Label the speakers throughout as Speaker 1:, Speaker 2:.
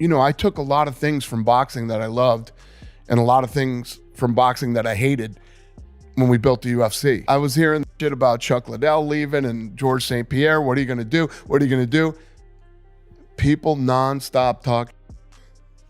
Speaker 1: I took a lot of things from boxing that I loved and a lot of things from boxing that I hated when we built the UFC. I was hearing shit about Chuck Liddell leaving and George St. Pierre. What are you going to do? What are you going to do? People nonstop talk.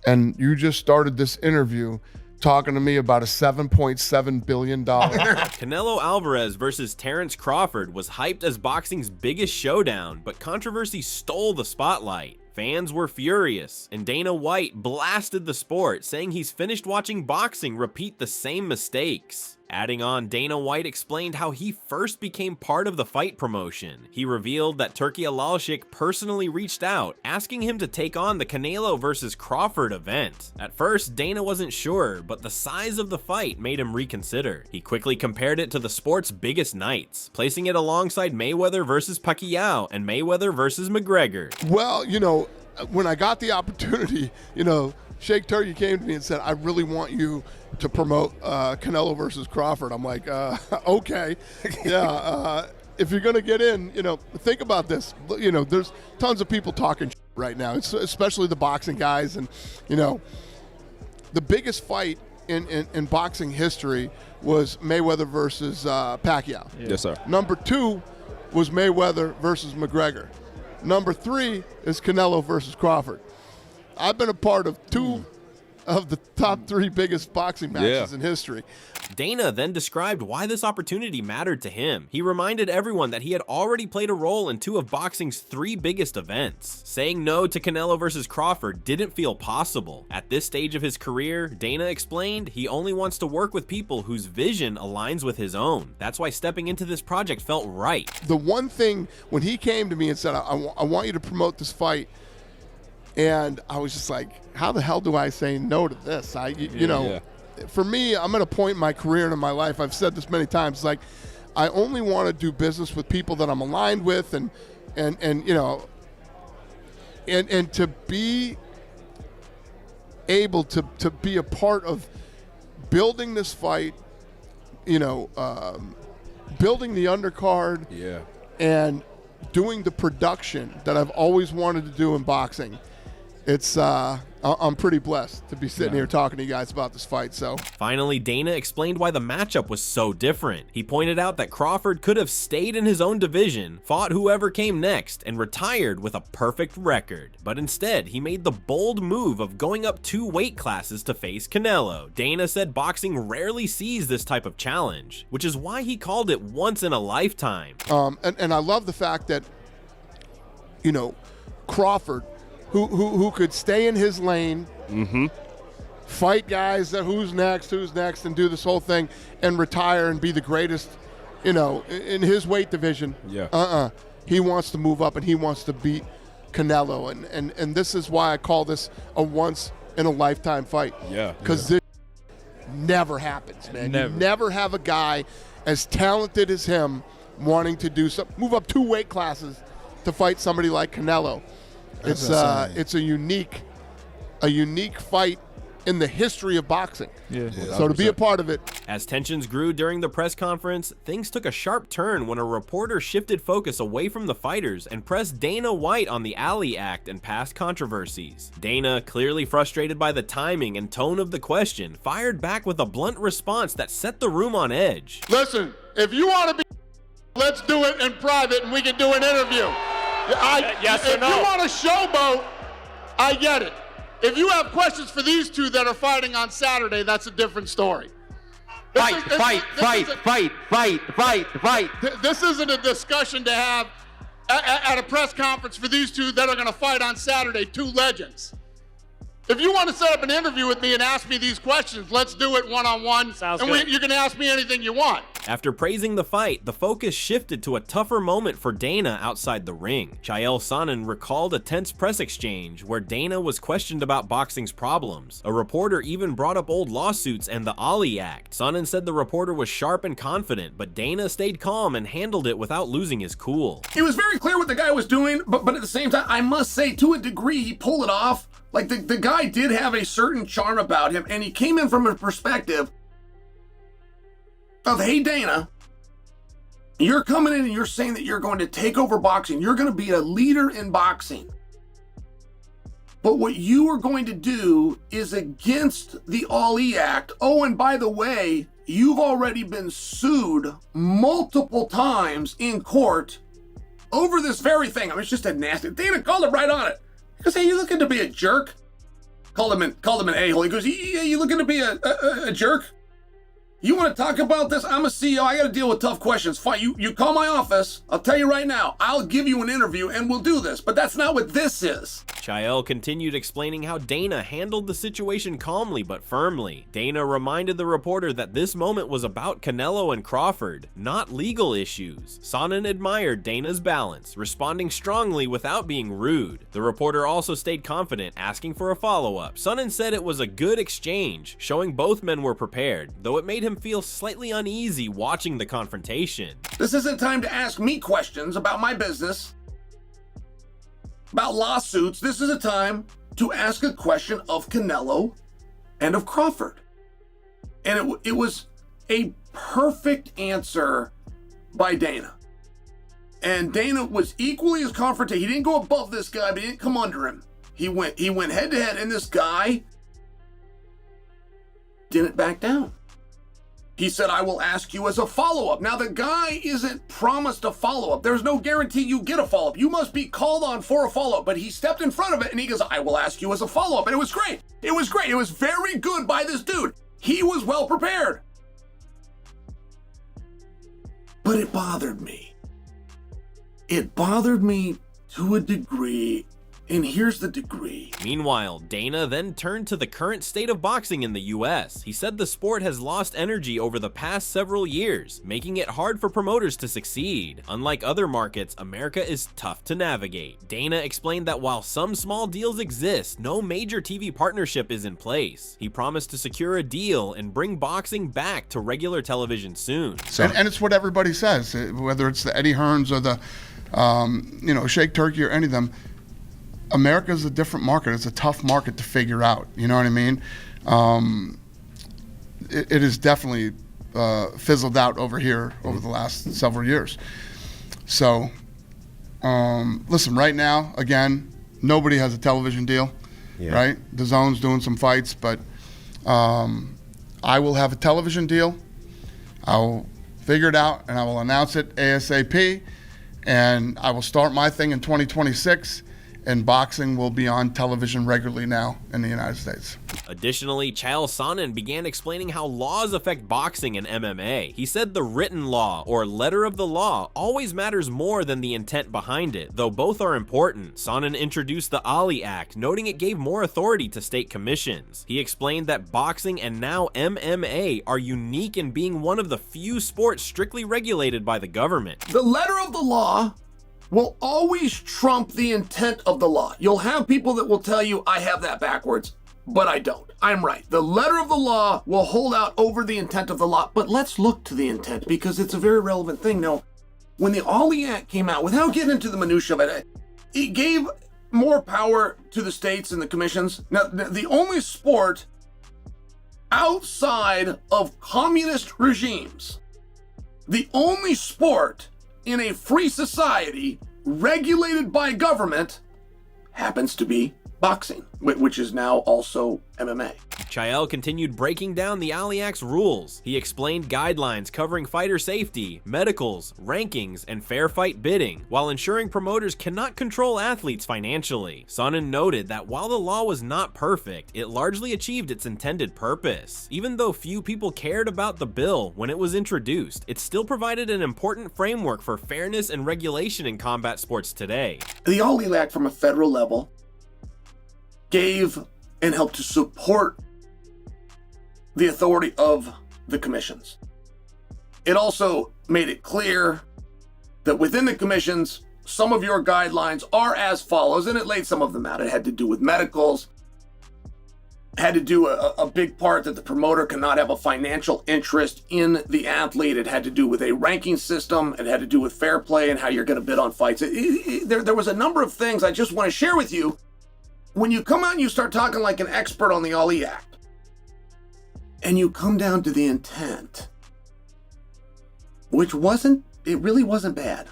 Speaker 1: And you just started this interview talking to me about a $7.7 billion.
Speaker 2: Canelo Alvarez versus Terrence Crawford was hyped as boxing's biggest showdown, but controversy stole the spotlight. Fans were furious, and Dana White blasted the sport, saying he's finished watching boxing repeat the same mistakes. Adding on, Dana White explained how he first became part of the fight promotion. He revealed that Turki Alalshik personally reached out, asking him to take on the Canelo versus Crawford event. At first, Dana wasn't sure, but the size of the fight made him reconsider. He quickly compared it to the sport's biggest nights, placing it alongside Mayweather versus Pacquiao and Mayweather versus McGregor.
Speaker 1: Well, when I got the opportunity, Sheikh Turki came to me and said, I really want you to promote Canelo versus Crawford. I'm like, okay. Yeah, if you're going to get in, think about this. There's tons of people talking right now, especially the boxing guys. And, the biggest fight in boxing history was Mayweather versus Pacquiao.
Speaker 3: Yeah. Yes, sir.
Speaker 1: Number 2 was Mayweather versus McGregor. Number 3 is Canelo versus Crawford. I've been a part of 2 of the top 3 biggest boxing matches in history.
Speaker 2: Dana then described why this opportunity mattered to him. He reminded everyone that he had already played a role in 2 of boxing's 3 biggest events. Saying no to Canelo versus Crawford didn't feel possible. At this stage of his career, Dana explained he only wants to work with people whose vision aligns with his own. That's why stepping into this project felt right.
Speaker 1: The one thing, when he came to me and said, I want you to promote this fight, and I was just like, how the hell do I say no to this? For me, I'm at a point in my career and in my life, I've said this many times, like, I only want to do business with people that I'm aligned with and to be able to be a part of building this fight, building the undercard and doing the production that I've always wanted to do in boxing. I'm pretty blessed to be sitting here talking to you guys about this fight. So
Speaker 2: finally, Dana explained why the matchup was so different. He pointed out that Crawford could have stayed in his own division, fought whoever came next, and retired with a perfect record. But instead, he made the bold move of going up 2 weight classes to face Canelo. Dana said boxing rarely sees this type of challenge, which is why he called it once in a lifetime.
Speaker 1: And I love the fact that, Crawford, who could stay in his lane, fight guys that who's next, and do this whole thing, and retire and be the greatest, in his weight division.
Speaker 3: Yeah.
Speaker 1: He wants to move up and he wants to beat Canelo, and this is why I call this a once in a lifetime fight.
Speaker 3: Yeah.
Speaker 1: Because this never happens, man.
Speaker 3: Never.
Speaker 1: You never have a guy as talented as him wanting to do something, move up 2 weight classes to fight somebody like Canelo. It's a unique fight in the history of boxing.
Speaker 3: Yeah.
Speaker 1: So to be a part of it.
Speaker 2: As tensions grew during the press conference, things took a sharp turn when a reporter shifted focus away from the fighters and pressed Dana White on the Ali Act and past controversies. Dana, clearly frustrated by the timing and tone of the question, fired back with a blunt response that set the room on edge.
Speaker 1: Listen, if you want to be, let's do it in private and we can do an interview.
Speaker 4: Yes or no?
Speaker 1: If you want a showboat, I get it. If you have questions for these 2 that are fighting on Saturday, that's a different story. This isn't a discussion to have at a press conference for these 2 that are going to fight on Saturday, 2 legends. If you want to set up an interview with me and ask me these questions, let's do it one-on-one.
Speaker 4: Sounds good.
Speaker 1: You can ask me anything you want.
Speaker 2: After praising the fight, the focus shifted to a tougher moment for Dana outside the ring. Chael Sonnen recalled a tense press exchange where Dana was questioned about boxing's problems. A reporter even brought up old lawsuits and the Ali Act. Sonnen said the reporter was sharp and confident, but Dana stayed calm and handled it without losing his cool.
Speaker 5: It was very clear what the guy was doing, but at the same time, I must say, to a degree, he pulled it off. Like, the guy did have a certain charm about him, and he came in from a perspective of, hey, Dana, you're coming in and you're saying that you're going to take over boxing. You're going to be a leader in boxing. But what you are going to do is against the Ali Act. Oh, and by the way, you've already been sued multiple times in court over this very thing. I mean, it's just a nasty. Dana called him right on it. He goes, hey, you looking to be a jerk? Called him an a-hole. He goes, yeah, you looking to be a jerk? You want to talk about this? I'm a CEO. I got to deal with tough questions. Fine. You call my office. I'll tell you right now. I'll give you an interview and we'll do this. But that's not what this is.
Speaker 2: Chael continued explaining how Dana handled the situation calmly but firmly. Dana reminded the reporter that this moment was about Canelo and Crawford, not legal issues. Sonnen admired Dana's balance, responding strongly without being rude. The reporter also stayed confident, asking for a follow-up. Sonnen said it was a good exchange, showing both men were prepared, though it made him feel slightly uneasy watching the confrontation.
Speaker 5: This isn't time to ask me questions about my business, about lawsuits. This is a time to ask a question of Canelo and of Crawford. And it was a perfect answer by Dana. And Dana was equally as confrontational. He didn't go above this guy, but he didn't come under him. He went head to head, and this guy didn't back down. He said, I will ask you as a follow-up. Now, the guy isn't promised a follow-up. There's no guarantee you get a follow-up. You must be called on for a follow-up. But he stepped in front of it, and he goes, I will ask you as a follow-up. And it was great. It was great. It was very good by this dude. He was well prepared. But it bothered me. It bothered me to a degree. And here's the degree.
Speaker 2: Meanwhile, Dana then turned to the current state of boxing in the US. He said the sport has lost energy over the past several years, making it hard for promoters to succeed. Unlike other markets, America is tough to navigate. Dana explained that while some small deals exist, no major TV partnership is in place. He promised to secure a deal and bring boxing back to regular television soon.
Speaker 3: And it's what everybody says, whether it's the Eddie Hearns or the, Shake Turkey or any of them. America is a different market. It's a tough market to figure out. You know what I mean? It is definitely fizzled out over here over the last several years. So, listen, right now, again, nobody has a television deal, right? DAZN's doing some fights, but I will have a television deal. I'll figure it out, and I will announce it ASAP, and I will start my thing in 2026. And boxing will be on television regularly now in the United States.
Speaker 2: Additionally, Chael Sonnen began explaining how laws affect boxing and MMA. He said the written law, or letter of the law, always matters more than the intent behind it, though both are important. Sonnen introduced the Ali Act, noting it gave more authority to state commissions. He explained that boxing and now MMA are unique in being one of the few sports strictly regulated by the government.
Speaker 5: The letter of the law will always trump the intent of the law. You'll have people that will tell you, I have that backwards, but I don't. I'm right. The letter of the law will hold out over the intent of the law, but let's look to the intent because it's a very relevant thing. Now, when the Ali Act came out, without getting into the minutia of it, it gave more power to the states and the commissions. Now, the only sport outside of communist regimes, the only sport in a free society regulated by government happens to be boxing, which is now also MMA.
Speaker 2: Chael continued breaking down the Ali Act's rules. He explained guidelines covering fighter safety, medicals, rankings, and fair fight bidding, while ensuring promoters cannot control athletes financially. Sonnen noted that while the law was not perfect, it largely achieved its intended purpose. Even though few people cared about the bill when it was introduced, it still provided an important framework for fairness and regulation in combat sports today.
Speaker 5: The Ali Act from a federal level gave and helped to support the authority of the commissions. It also made it clear that within the commissions, some of your guidelines are as follows, and it laid some of them out. It had to do with medicals, had to do a big part that the promoter cannot have a financial interest in the athlete. It had to do with a ranking system. It had to do with fair play and how you're going to bid on fights. There was a number of things I just want to share with you. When you come out and you start talking like an expert on the Ali Act, and you come down to the intent, which really wasn't bad.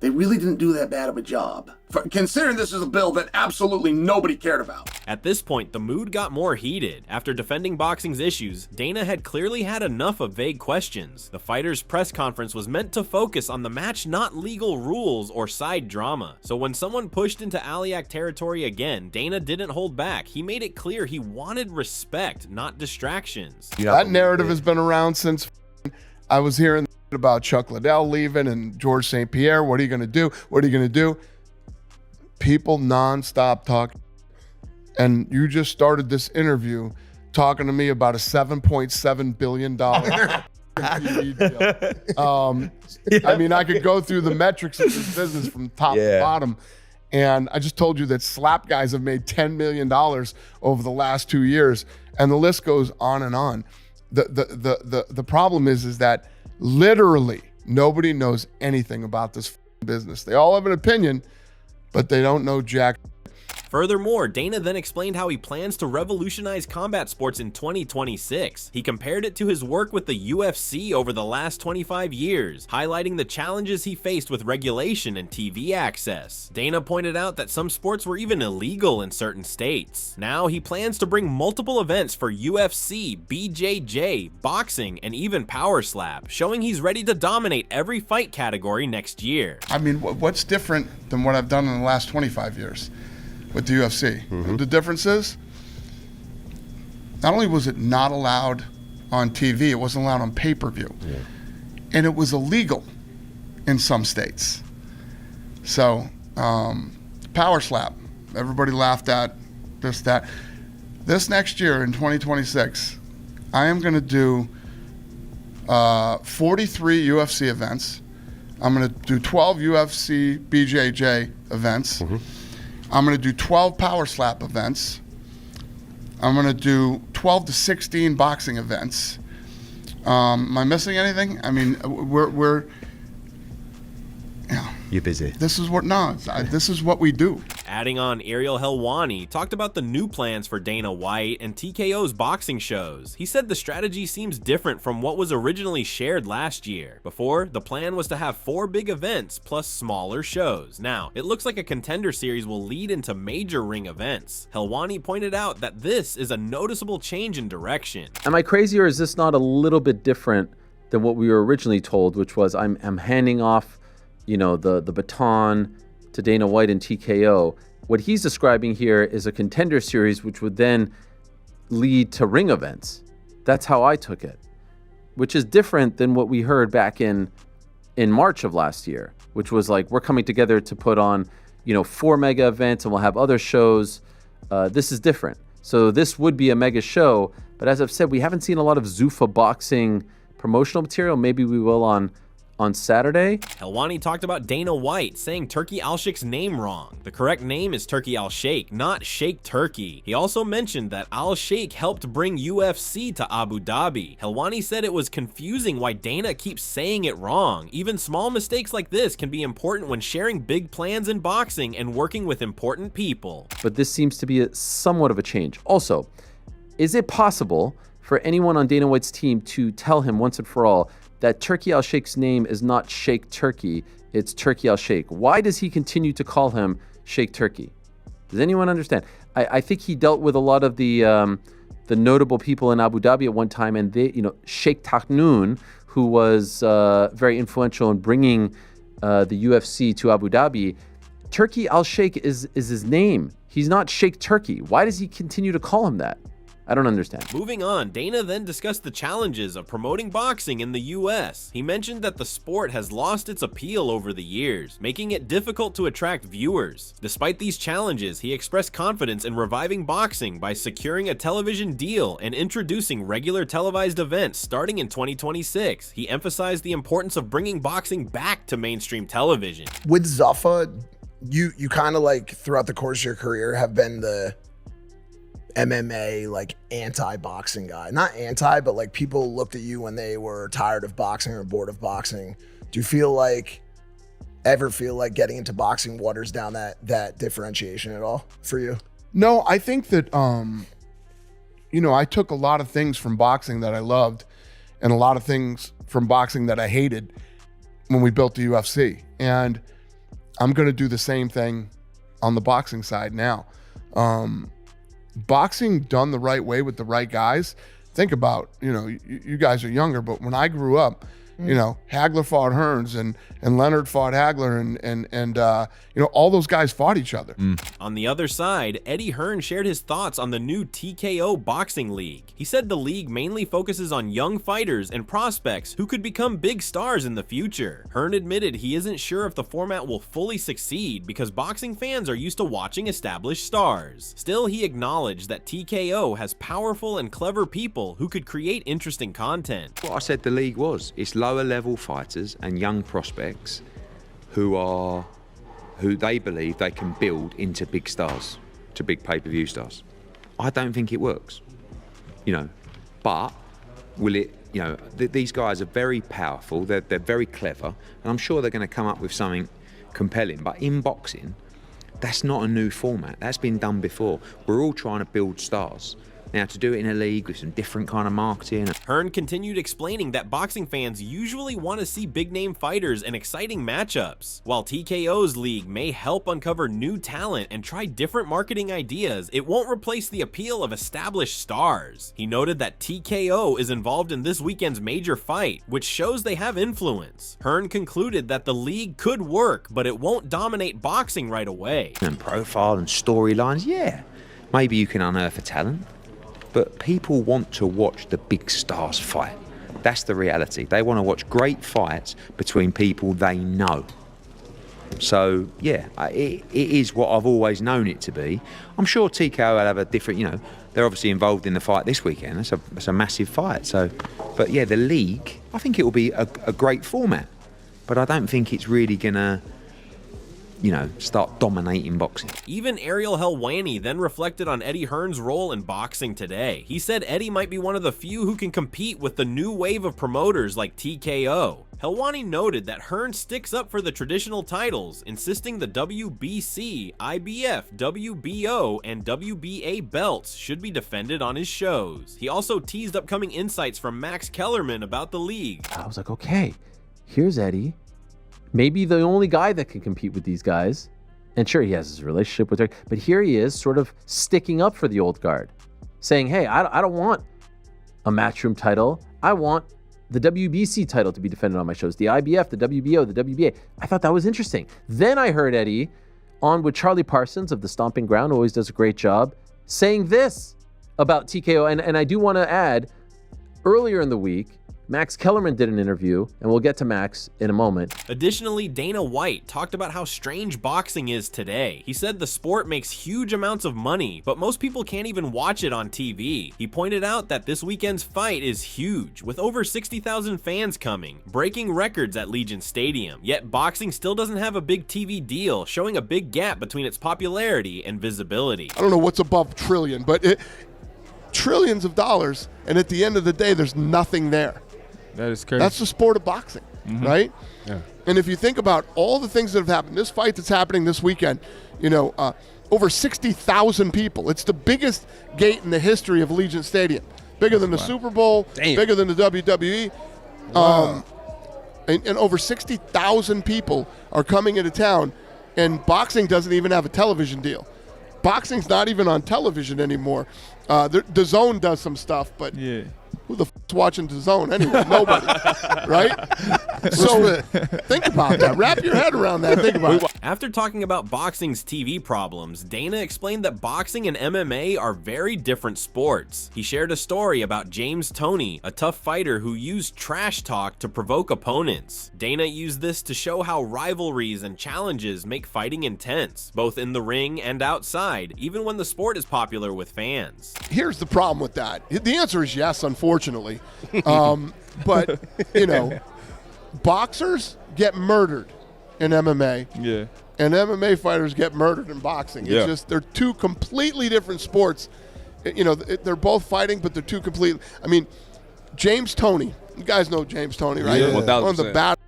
Speaker 5: they really didn't do that bad of a job, considering this is a bill that absolutely nobody cared about.
Speaker 2: At this point, the mood got more heated. After defending boxing's issues, Dana had clearly had enough of vague questions. The fighters' press conference was meant to focus on the match, not legal rules or side drama. So when someone pushed into Aliak territory again, Dana didn't hold back. He made it clear he wanted respect, not distractions.
Speaker 1: That narrative has been around since I was hearing about Chuck Liddell leaving and George St. Pierre. What are you going to do? What are you going to do? People nonstop talk. And you just started this interview talking to me about a $7.7 billion TV deal. I mean, I could go through the metrics of this business from top to bottom. And I just told you that slap guys have made $10 million over the last 2 years. And the list goes on and on. The problem is that literally nobody knows anything about this business. They all have an opinion, but they don't know jack.
Speaker 2: Furthermore, Dana then explained how he plans to revolutionize combat sports in 2026. He compared it to his work with the UFC over the last 25 years, highlighting the challenges he faced with regulation and TV access. Dana pointed out that some sports were even illegal in certain states. Now he plans to bring multiple events for UFC, BJJ, boxing, and even Power Slap, showing he's ready to dominate every fight category next year.
Speaker 3: I mean, what's different than what I've done in the last 25 years? With the UFC. The difference is, not only was it not allowed on TV, it wasn't allowed on pay-per-view. And it was illegal in some states. So, Power Slap, everybody laughed at this, that. This next year in 2026, I am going to do 43 UFC events. I'm going to do 12 UFC BJJ events. I'm going to do 12 Power Slap events. I'm going to do 12 to 16 boxing events. Am I missing anything? I mean, we're
Speaker 6: You're busy.
Speaker 3: This is what we do.
Speaker 2: Adding on, Ariel Helwani talked about the new plans for Dana White and TKO's boxing shows. He said the strategy seems different from what was originally shared last year. Before, the plan was to have 4 big events plus smaller shows. Now, it looks like a contender series will lead into major ring events. Helwani pointed out that this is a noticeable change in direction.
Speaker 7: Am I crazy, or is this not a little bit different than what we were originally told, which was I'm handing off, the baton to Dana White and TKO? What he's describing here is a contender series, which would then lead to ring events. That's how I took it, which is different than what we heard back in March of last year, which was like, we're coming together to put on, 4 mega events and we'll have other shows. This is different. So this would be a mega show, but as I've said, we haven't seen a lot of Zuffa boxing promotional material. Maybe we will on Saturday.
Speaker 2: Helwani talked about Dana White saying Turki Al-Sheikh's name wrong. The correct name is Turki Al-Sheikh, not Sheikh Turki. He also mentioned that Al-Sheikh helped bring UFC to Abu Dhabi. Helwani said it was confusing why Dana keeps saying it wrong. Even small mistakes like this can be important when sharing big plans in boxing and working with important people.
Speaker 7: But this seems to be somewhat of a change. Also, is it possible for anyone on Dana White's team to tell him once and for all that Turki Al-Sheikh's name is not Sheikh Turki, it's Turki Al-Sheikh? Why does he continue to call him Sheikh Turki? Does anyone understand? I think he dealt with a lot of the notable people in Abu Dhabi at one time, and they, Sheikh Tahnoon, who was very influential in bringing the UFC to Abu Dhabi. Turki Al-Sheikh is his name. He's not Sheikh Turki. Why does he continue to call him that? I don't understand.
Speaker 2: Moving on, Dana then discussed the challenges of promoting boxing in the US. He mentioned that the sport has lost its appeal over the years, making it difficult to attract viewers. Despite these challenges, he expressed confidence in reviving boxing by securing a television deal and introducing regular televised events starting in 2026. He emphasized the importance of bringing boxing back to mainstream television.
Speaker 8: With Zuffa, you kind of like throughout the course of your career have been the MMA like anti-boxing guy. Not anti, but like people looked at you when they were tired of boxing or bored of boxing. Do you ever feel like getting into boxing waters down that differentiation at all for you?
Speaker 1: No, I think that I took a lot of things from boxing that I loved and a lot of things from boxing that I hated when we built the UFC. And I'm going to do the same thing on the boxing side now. Boxing done the right way with the right guys. Think about, you guys are younger, but when I grew up, Hagler fought Hearns and Leonard fought Hagler and all those guys fought each other.
Speaker 2: On the other side, Eddie Hearn shared his thoughts on the new TKO boxing league. He said the league mainly focuses on young fighters and prospects who could become big stars in the future. Hearn admitted he isn't sure if the format will fully succeed because boxing fans are used to watching established stars. Still, he acknowledged that TKO has powerful and clever people who could create interesting content.
Speaker 6: What I said the league was, it's lower level fighters and young prospects who they believe they can build into big stars, to big pay-per-view stars. I don't think it works, but will it, these guys are very powerful, they're very clever, and I'm sure they're going to come up with something compelling. But in boxing, that's not a new format. That's been done before. We're all trying to build stars. Now, to do it in a league with some different kind of marketing.
Speaker 2: Hearn continued explaining that boxing fans usually want to see big-name fighters and exciting matchups. While TKO's league may help uncover new talent and try different marketing ideas, it won't replace the appeal of established stars. He noted that TKO is involved in this weekend's major fight, which shows they have influence. Hearn concluded that the league could work, but it won't dominate boxing right away.
Speaker 6: And profile and storylines, yeah. Maybe you can unearth a talent. But people want to watch the big stars fight. That's the reality. They want to watch great fights between people they know. So, yeah, it is what I've always known it to be. I'm sure TKO will have a different, they're obviously involved in the fight this weekend. It's a massive fight. So, but yeah, the league, I think it will be a great format. But I don't think it's really going to, start dominating boxing.
Speaker 2: Even Ariel Helwani then reflected on Eddie Hearn's role in boxing today. He said Eddie might be one of the few who can compete with the new wave of promoters like TKO. Helwani noted that Hearn sticks up for the traditional titles, insisting the WBC, IBF, WBO, and WBA belts should be defended on his shows. He also teased upcoming insights from Max Kellerman about the league.
Speaker 7: I was like, okay, here's Eddie. Maybe the only guy that can compete with these guys. And sure, he has his relationship with her, but here he is sort of sticking up for the old guard, saying, hey, I don't want a matchroom title. I want the WBC title to be defended on my shows, the IBF, the WBO, the WBA. I thought that was interesting. Then I heard Eddie on with Charlie Parsons of the Stomping Ground, always does a great job, saying this about TKO. And I do want to add, earlier in the week, Max Kellerman did an interview, and we'll get to Max in a moment.
Speaker 2: Additionally, Dana White talked about how strange boxing is today. He said the sport makes huge amounts of money, but most people can't even watch it on TV. He pointed out that this weekend's fight is huge, with over 60,000 fans coming, breaking records at Legion Stadium. Yet boxing still doesn't have a big TV deal, showing a big gap between its popularity and visibility.
Speaker 1: I don't know what's above trillion, but trillions of dollars, and at the end of the day, there's nothing there.
Speaker 9: That is crazy.
Speaker 1: That's the sport of boxing, right?
Speaker 9: Yeah.
Speaker 1: And if you think about all the things that have happened, this fight that's happening this weekend, over 60,000 people. It's the biggest gate in the history of Legion Stadium. Bigger than the Super Bowl, bigger than the WWE.
Speaker 9: Wow.
Speaker 1: And over 60,000 people are coming into town, and boxing doesn't even have a television deal. Boxing's not even on television anymore. The Zone does some stuff, but who the f***'s watching the Zone anyway? Nobody, right? So think about that. Wrap your head around that. Think about it.
Speaker 2: After talking about boxing's TV problems, Dana explained that boxing and MMA are very different sports. He shared a story about James Toney, a tough fighter who used trash talk to provoke opponents. Dana used this to show how rivalries and challenges make fighting intense, both in the ring and outside, even when the sport is popular with fans.
Speaker 1: Here's the problem with that. The answer is yes, unfortunately. But, boxers get murdered in MMA.
Speaker 9: Yeah.
Speaker 1: And MMA fighters get murdered in boxing. It's just, they're two completely different sports. They're both fighting, but they're two completely. I mean, James Toney. You guys know James Toney, right?
Speaker 9: Yeah.
Speaker 1: One of the best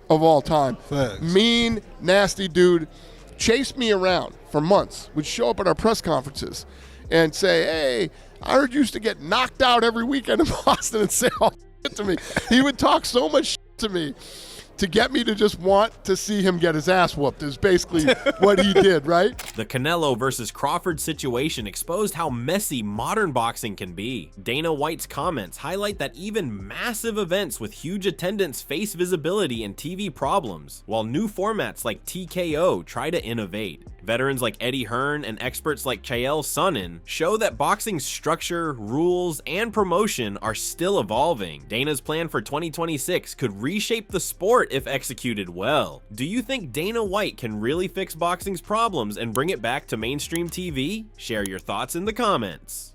Speaker 1: of all time.
Speaker 9: Thanks.
Speaker 1: Mean, nasty dude. Chased me around for months. Would show up at our press conferences and say, hey, I heard you used to get knocked out every weekend in Boston, and say all shit to me. He would talk so much shit to me. to get me to just want to see him get his ass whooped is basically what he did, right?
Speaker 2: The Canelo versus Crawford situation exposed how messy modern boxing can be. Dana White's comments highlight that even massive events with huge attendance face visibility and TV problems, while new formats like TKO try to innovate. Veterans like Eddie Hearn and experts like Chael Sonnen show that boxing's structure, rules, and promotion are still evolving. Dana's plan for 2026 could reshape the sport if executed well. Do you think Dana White can really fix boxing's problems and bring it back to mainstream TV? Share your thoughts in the comments.